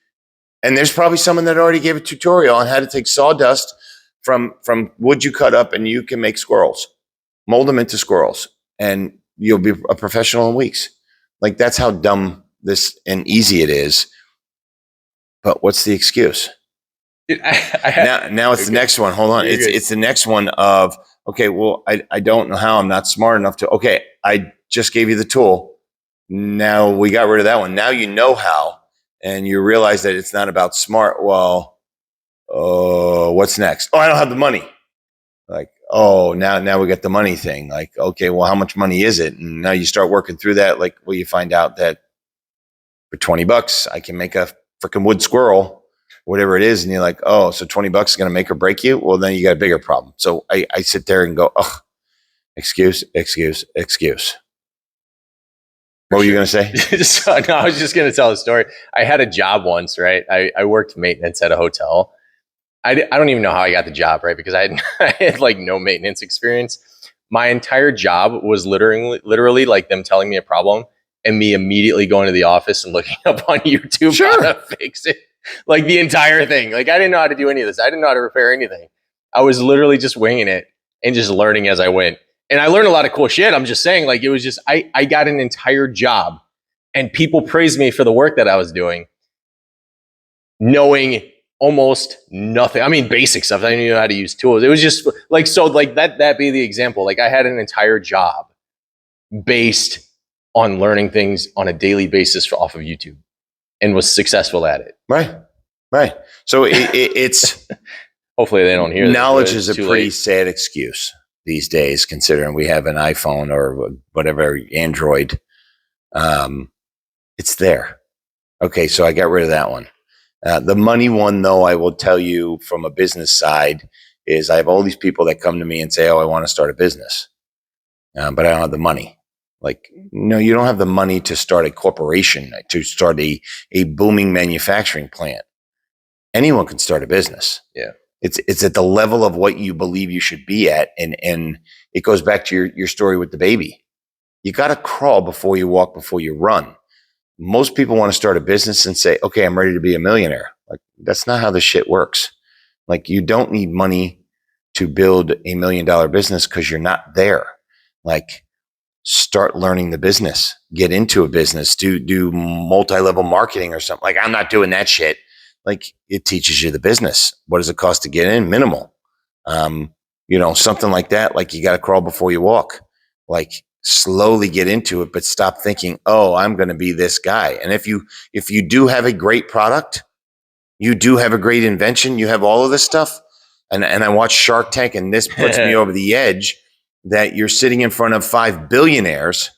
and there's probably someone that already gave a tutorial on how to take sawdust from wood you cut up, and you can make squirrels, mold them into squirrels, and you'll be a professional in weeks. Like, that's how dumb this and easy it is. But what's the excuse? Now it's the next one. Hold on. It's the next one of, okay, well, I don't know how. I'm not smart enough to. Okay, I just gave you the tool. Now we got rid of that one. Now you know how, and you realize that it's not about smart. Well, oh, what's next? Oh, I don't have the money. Like, oh, now we got the money thing. Like, okay, well, how much money is it? And now you start working through that. Like, well, you find out that for $20, I can make a freaking wood squirrel, whatever it is. And you're like, oh, so $20 is going to make or break you? Well, then you got a bigger problem. So I sit there and go, oh, excuse. What were you going to say? So, no, I was just going to tell a story. I had a job once, right? I worked maintenance at a hotel. I don't even know how I got the job, right? Because I had like no maintenance experience. My entire job was literally like them telling me a problem and me immediately going to the office and looking up on YouTube how to fix it. Like the entire thing. Like I didn't know how to do any of this. I didn't know how to repair anything. I was literally just winging it and just learning as I went. And I learned a lot of cool shit. I'm just saying, like, it was just, I got an entire job and people praised me for the work that I was doing, knowing almost nothing. I mean, basic stuff. I didn't even know how to use tools. It was just like, so like that be the example. Like I had an entire job based on learning things on a daily basis off of YouTube and was successful at it. Right. So it's hopefully they don't hear knowledge this. Is a pretty sad excuse these days, considering we have an iPhone or whatever, Android. It's there. Okay, so I got rid of that one. The money one, though, I will tell you from a business side, is I have all these people that come to me and say, oh, I want to start a business, but I don't have the money. Like, no, you don't have the money to start a corporation, to start a booming manufacturing plant. Anyone can start a business. Yeah. It's at the level of what you believe you should be at. And it goes back to your story with the baby. You got to crawl before you walk, before you run. Most people want to start a business and say, okay, I'm ready to be a millionaire. Like, that's not how this shit works. Like, you don't need money to build $1 million business because you're not there. Like, start learning the business, get into a business, do multi-level marketing or something. Like, I'm not doing that shit. Like, it teaches you the business. What does it cost to get in? Minimal. Something like that. Like, you got to crawl before you walk. Like, slowly get into it, but stop thinking, oh, I'm going to be this guy. And if you do have a great product, you do have a great invention, you have all of this stuff. And I watch Shark Tank, and this puts me over the edge, that you're sitting in front of 5 billionaires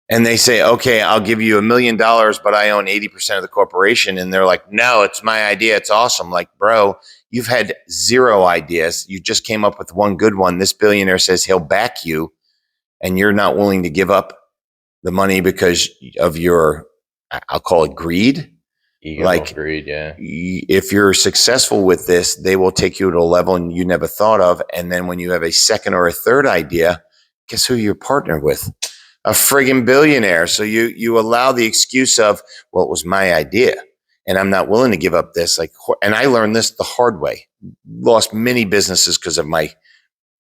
and they say, okay, I'll give you $1 million, but I own 80% of the corporation. And they're like, no, it's my idea. It's awesome. Like, bro, you've had 0 ideas. You just came up with one good one. This billionaire says he'll back you, and you're not willing to give up the money because of your, I'll call it greed. Ego, like greed, yeah. If you're successful with this, they will take you to a level you never thought of. And then when you have a second or a third idea, guess who you're partnered with? A friggin' billionaire. So you allow the excuse of, well, it was my idea and I'm not willing to give up this. Like, and I learned this the hard way. Lost many businesses because of my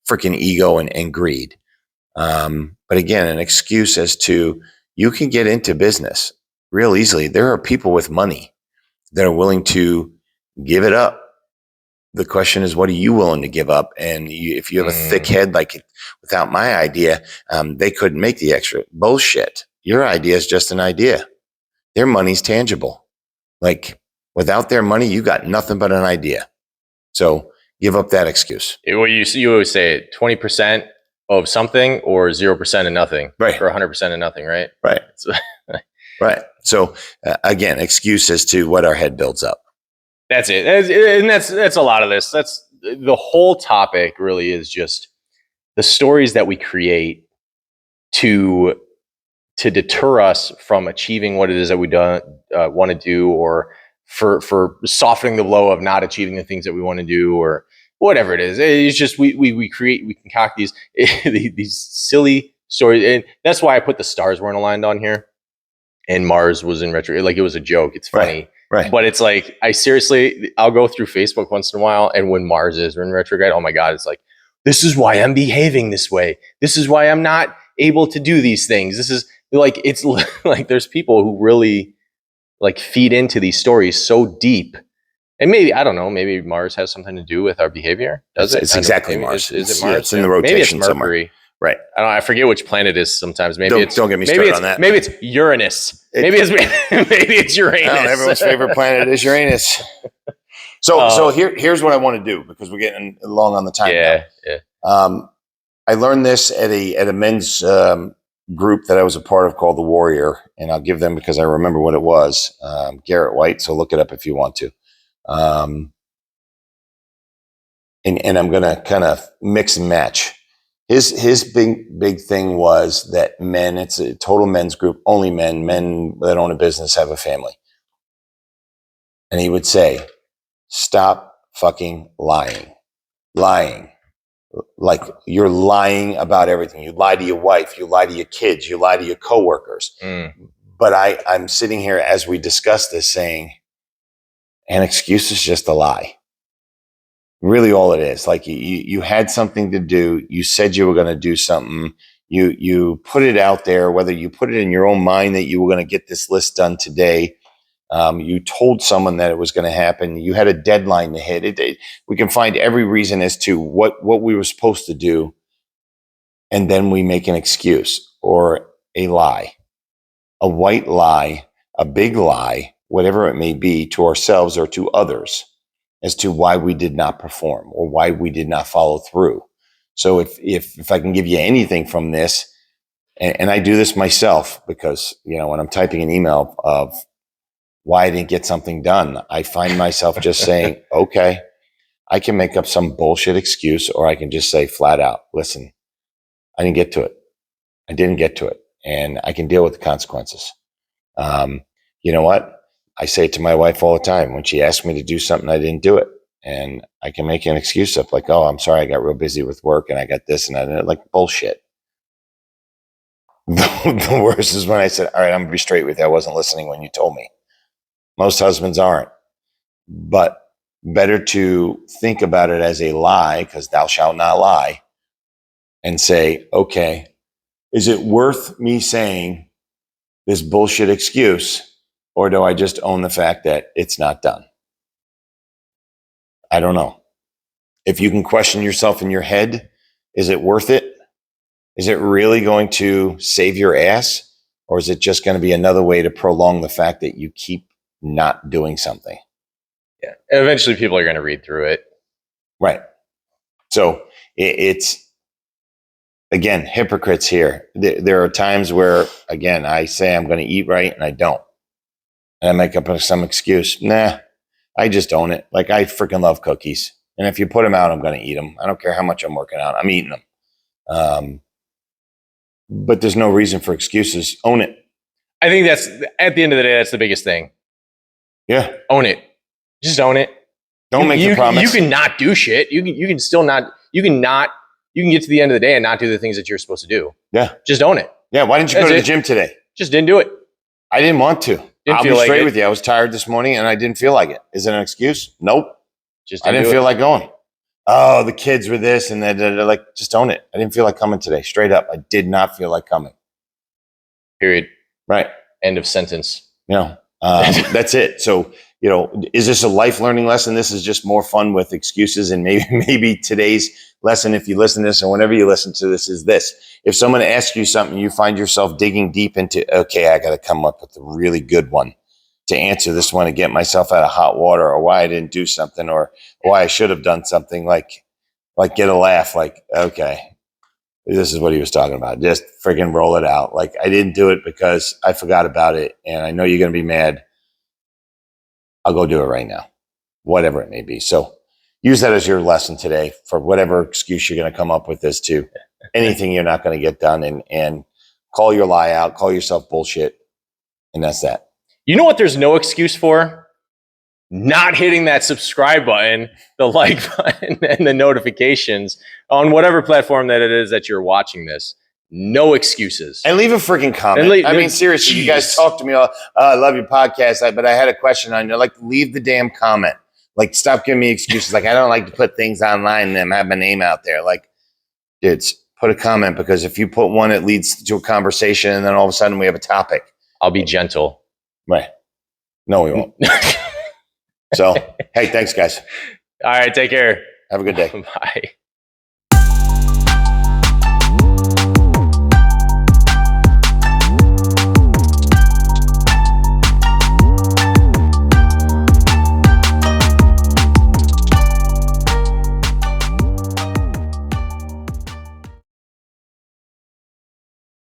freaking ego and greed. But again, an excuse as to, you can get into business real easily. There are people with money that are willing to give it up. The question is, what are you willing to give up? And if you have a thick head, like, without my idea, they couldn't make the extra. Bullshit. Your idea is just an idea. Their money's tangible. Like, without their money, you got nothing but an idea. So give up that excuse. Well, you always say 20% of something or 0% of nothing, right? Or 100% of nothing, right? Right. Right. So again, excuse as to what our head builds up. That's it. And that's a lot of this. That's the whole topic. Really is just the stories that we create to deter us from achieving what it is that we want to do, or for softening the blow of not achieving the things that we want to do, or whatever it is. It's just we concoct these these silly stories, and that's why I put the stars weren't aligned on here, and Mars was in retro. Like, it was a joke. It's funny. Right. But it's like, I'll go through Facebook once in a while, and when Mars is in retrograde, oh my God, it's like, this is why I'm behaving this way. This is why I'm not able to do these things. This is like, it's like, there's people who really like feed into these stories so deep. And maybe, I don't know, maybe Mars has something to do with our behavior. Does it? It's exactly Mars. Is it Mars? Yeah, it's in the rotation. Maybe it's Mercury. Somewhere. Right. I forget which planet it is sometimes. Maybe don't get me started on that. Maybe it's Uranus. Maybe it's Uranus. Everyone's favorite planet is Uranus. So here's what I want to do, because we're getting long on the time. Yeah. I learned this at a men's group that I was a part of called The Warrior, and I'll give them, because I remember what it was, Garrett White. So look it up if you want to. And I'm going to kind of mix and match. His big thing was that men, it's a total men's group, only men that own a business have a family. And he would say, stop fucking lying. Like, you're lying about everything. You lie to your wife, you lie to your kids, you lie to your coworkers. But I'm sitting here as we discuss this saying, an excuse is just a lie. Really all it is. Like, you had something to do. You said you were going to do something. You put it out there, whether you put it in your own mind that you were going to get this list done today. You told someone that it was going to happen. You had a deadline to hit. We can find every reason as to what we were supposed to do. And then we make an excuse or a lie, a white lie, a big lie, whatever it may be, to ourselves or to others, as to why we did not perform or why we did not follow through. So if I can give you anything from this, and I do this myself, because, when I'm typing an email of why I didn't get something done, I find myself just saying, okay, I can make up some bullshit excuse, or I can just say flat out, listen, I didn't get to it. I didn't get to it, and I can deal with the consequences. You know what? I say it to my wife all the time. When she asks me to do something, I didn't do it. And I can make an excuse up like, oh, I'm sorry, I got real busy with work and I got this and that. Like, bullshit. The worst is when I said, all right, I'm going to be straight with you. I wasn't listening when you told me. Most husbands aren't. But better to think about it as a lie, because thou shalt not lie, and say, okay, is it worth me saying this bullshit excuse, or do I just own the fact that it's not done? I don't know. If you can question yourself in your head, is it worth it? Is it really going to save your ass? Or is it just going to be another way to prolong the fact that you keep not doing something? Yeah. And eventually people are going to read through it. Right. So it's, again, hypocrites here. There are times where, again, I say I'm going to eat right and I don't. And I make up some excuse. Nah, I just own it. Like, I freaking love cookies. And if you put them out, I'm going to eat them. I don't care how much I'm working out. I'm eating them. But there's no reason for excuses. Own it. I think that's, at the end of the day, that's the biggest thing. Yeah. Own it. Just own it. Don't make the promise. You can not do shit. You can still not, you can get to the end of the day and not do the things that you're supposed to do. Yeah. Just own it. Yeah. Why didn't you go to the gym today? Just didn't do it. I didn't want to. I'll be straight with you. I was tired this morning and I didn't feel like it. Is it an excuse? Nope. I didn't feel like going. Oh, the kids were this and that. Like, just own it. I didn't feel like coming today. Straight up. I did not feel like coming. Period. Right. End of sentence. That's it. So, is this a life learning lesson? This is just more fun with excuses. And maybe today's lesson, if you listen to this or whenever you listen to this, is this. If someone asks you something, you find yourself digging deep into, okay, I got to come up with a really good one to answer this one and get myself out of hot water, or why I didn't do something, or why I should have done something, like get a laugh. Like, okay, this is what he was talking about. Just friggin' roll it out. Like, I didn't do it because I forgot about it. And I know you're going to be mad. I'll go do it right now, whatever it may be. So use that as your lesson today for whatever excuse you're going to come up with as to anything you're not going to get done, and call your lie out, call yourself bullshit. And that's that. You know what there's no excuse for? Not hitting that subscribe button, the like button, and the notifications on whatever platform that it is that you're watching this. No excuses. And leave a freaking comment. I mean, seriously, you guys talk to me. I love your podcast, but I had a question on you. Like, leave the damn comment. Like, stop giving me excuses. Like, I don't like to put things online and have my name out there. Like, dudes, put a comment, because if you put one, it leads to a conversation, and then all of a sudden we have a topic. I'll be gentle. Right. No, we won't. So, hey, thanks, guys. All right, take care. Have a good day. Bye.